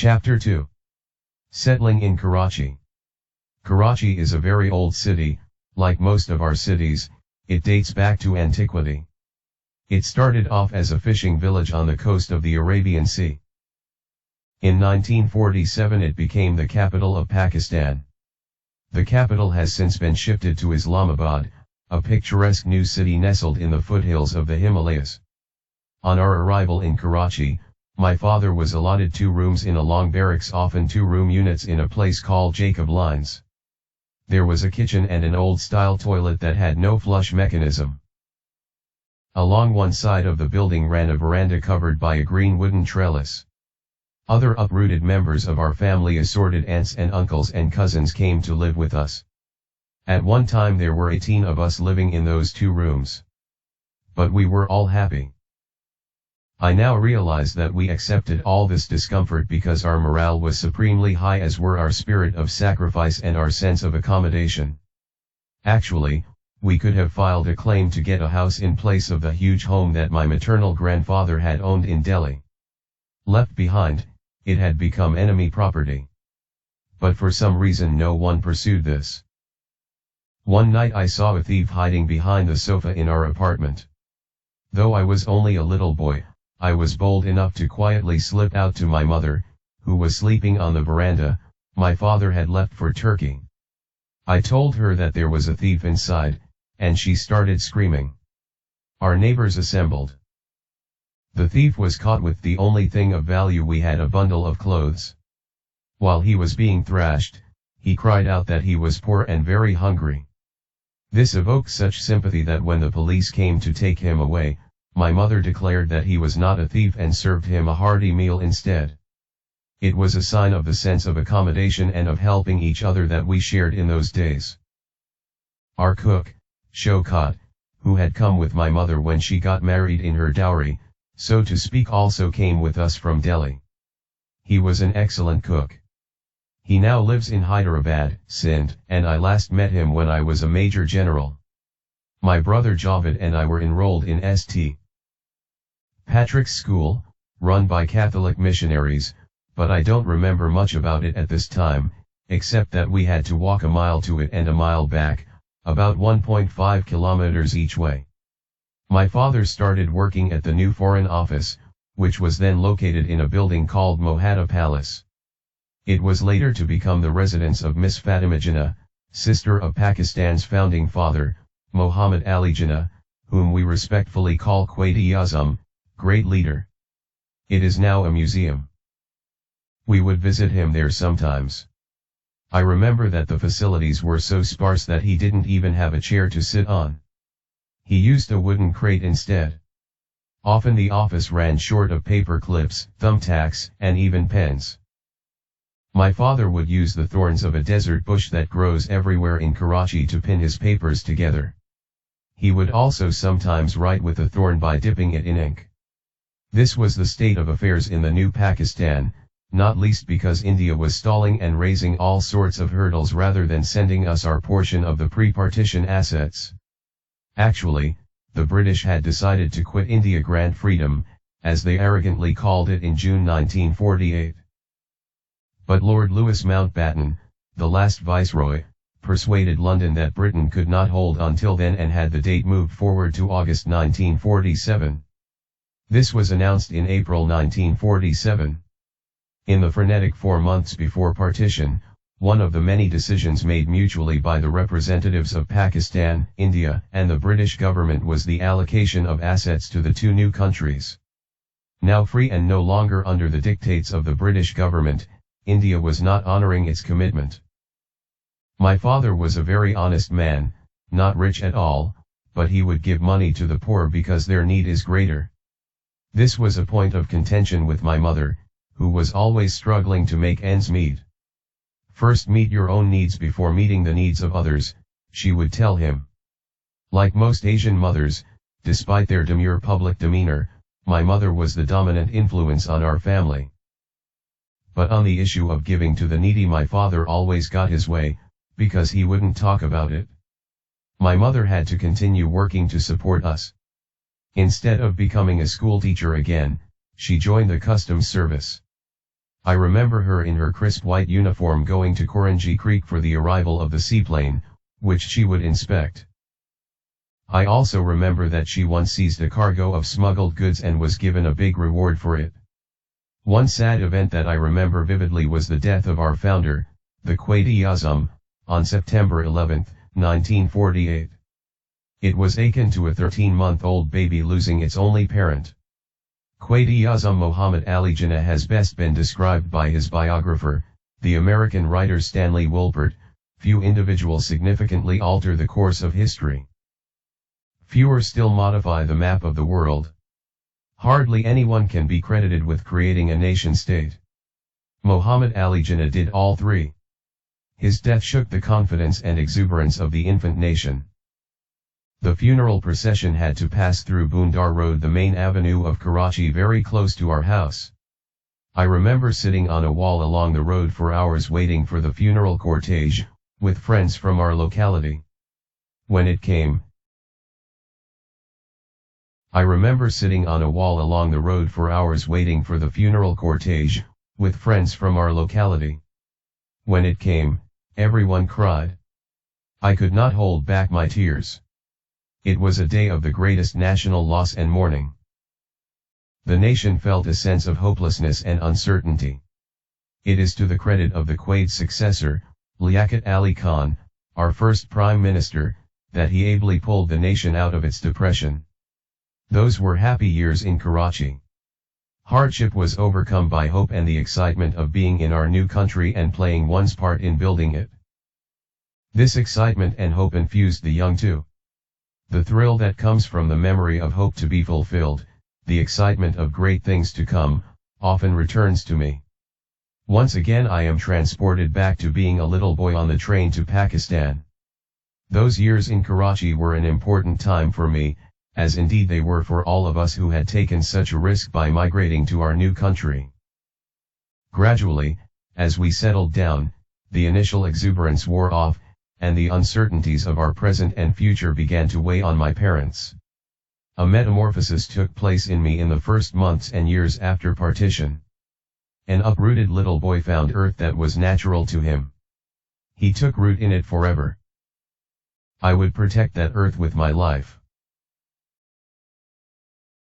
Chapter 2. Settling in Karachi. Karachi is a very old city. Like most of our cities, it dates back to antiquity. It started off as a fishing village on the coast of the Arabian Sea. In 1947 it became the capital of Pakistan. The capital has since been shifted to Islamabad, a picturesque new city nestled in the foothills of the Himalayas. On our arrival in Karachi, my father was allotted 2 rooms in a long barracks, often 2-room units in a place called Jacob Lines. There was a kitchen and an old-style toilet that had no flush mechanism. Along one side of the building ran a veranda covered by a green wooden trellis. Other uprooted members of our family, assorted aunts and uncles and cousins, came to live with us. At one time there were 18 of us living in those 2 rooms. But we were all happy. I now realize that we accepted all this discomfort because our morale was supremely high, as were our spirit of sacrifice and our sense of accommodation. Actually, we could have filed a claim to get a house in place of the huge home that my maternal grandfather had owned in Delhi. Left behind, it had become enemy property. But for some reason no one pursued this. One night I saw a thief hiding behind the sofa in our apartment. Though I was only a little boy, I was bold enough to quietly slip out to my mother, who was sleeping on the veranda. My father had left for Turkey. I told her that there was a thief inside, and she started screaming. Our neighbors assembled. The thief was caught with the only thing of value we had, a bundle of clothes. While he was being thrashed, he cried out that he was poor and very hungry. This evoked such sympathy that when the police came to take him away, my mother declared that he was not a thief and served him a hearty meal instead. It was a sign of the sense of accommodation and of helping each other that we shared in those days. Our cook, Shaukat, who had come with my mother when she got married in her dowry, so to speak, also came with us from Delhi. He was an excellent cook. He now lives in Hyderabad, Sindh, and I last met him when I was a major general. My brother Javed and I were enrolled in St. Patrick's School, run by Catholic missionaries, but I don't remember much about it at this time, except that we had to walk a mile to it and a mile back, about 1.5 kilometers each way. My father started working at the new Foreign Office, which was then located in a building called Mohata Palace. It was later to become the residence of Miss Fatima Jinnah, sister of Pakistan's founding father, Muhammad Ali Jinnah, whom we respectfully call Quaid-e-Azam, great leader. It is now a museum. We would visit him there sometimes. I remember that the facilities were so sparse that he didn't even have a chair to sit on. He used a wooden crate instead. Often the office ran short of paper clips, thumbtacks, and even pens. My father would use the thorns of a desert bush that grows everywhere in Karachi to pin his papers together. He would also sometimes write with the thorn by dipping it in ink. This was the state of affairs in the new Pakistan, not least because India was stalling and raising all sorts of hurdles rather than sending us our portion of the pre-partition assets. Actually, the British had decided to quit India, grant freedom, as they arrogantly called it, in June 1948. But Lord Louis Mountbatten, the last viceroy, persuaded London that Britain could not hold until then and had the date moved forward to August 1947. This was announced in April 1947. In the frenetic 4 months before partition, one of the many decisions made mutually by the representatives of Pakistan, India, and the British government was the allocation of assets to the 2 new countries. Now free and no longer under the dictates of the British government, India was not honoring its commitment. My father was a very honest man, not rich at all, but he would give money to the poor because their need is greater. This was a point of contention with my mother, who was always struggling to make ends meet. First meet your own needs before meeting the needs of others, she would tell him. Like most Asian mothers, despite their demure public demeanor, my mother was the dominant influence on our family. But on the issue of giving to the needy, my father always got his way, because he wouldn't talk about it. My mother had to continue working to support us. Instead of becoming a schoolteacher again, she joined the customs service. I remember her in her crisp white uniform going to Korangi Creek for the arrival of the seaplane, which she would inspect. I also remember that she once seized a cargo of smuggled goods and was given a big reward for it. One sad event that I remember vividly was the death of our founder, the Quaid-e-Azam, on September 11, 1948. It was akin to a 13-month-old baby losing its only parent. Quaid-e-Azam Muhammad Ali Jinnah has best been described by his biographer, the American writer Stanley Wolpert: few individuals significantly alter the course of history. Fewer still modify the map of the world. Hardly anyone can be credited with creating a nation-state. Muhammad Ali Jinnah did all three. His death shook the confidence and exuberance of the infant nation. The funeral procession had to pass through Boondar Road, the main avenue of Karachi, very close to our house. I remember sitting on a wall along the road for hours waiting for the funeral cortege, with friends from our locality. When it came, I remember sitting on a wall along the road for hours waiting for the funeral cortege, with friends from our locality. When it came, everyone cried. I could not hold back my tears. It was a day of the greatest national loss and mourning. The nation felt a sense of hopelessness and uncertainty. It is to the credit of the Quaid's successor, Liaquat Ali Khan, our first Prime Minister, that he ably pulled the nation out of its depression. Those were happy years in Karachi. Hardship was overcome by hope and the excitement of being in our new country and playing one's part in building it. This excitement and hope infused the young too. The thrill that comes from the memory of hope to be fulfilled, the excitement of great things to come, often returns to me. Once again I am transported back to being a little boy on the train to Pakistan. Those years in Karachi were an important time for me, as indeed they were for all of us who had taken such a risk by migrating to our new country. Gradually, as we settled down, the initial exuberance wore off, and the uncertainties of our present and future began to weigh on my parents. A metamorphosis took place in me in the first months and years after partition. An uprooted little boy found earth that was natural to him. He took root in it forever. I would protect that earth with my life.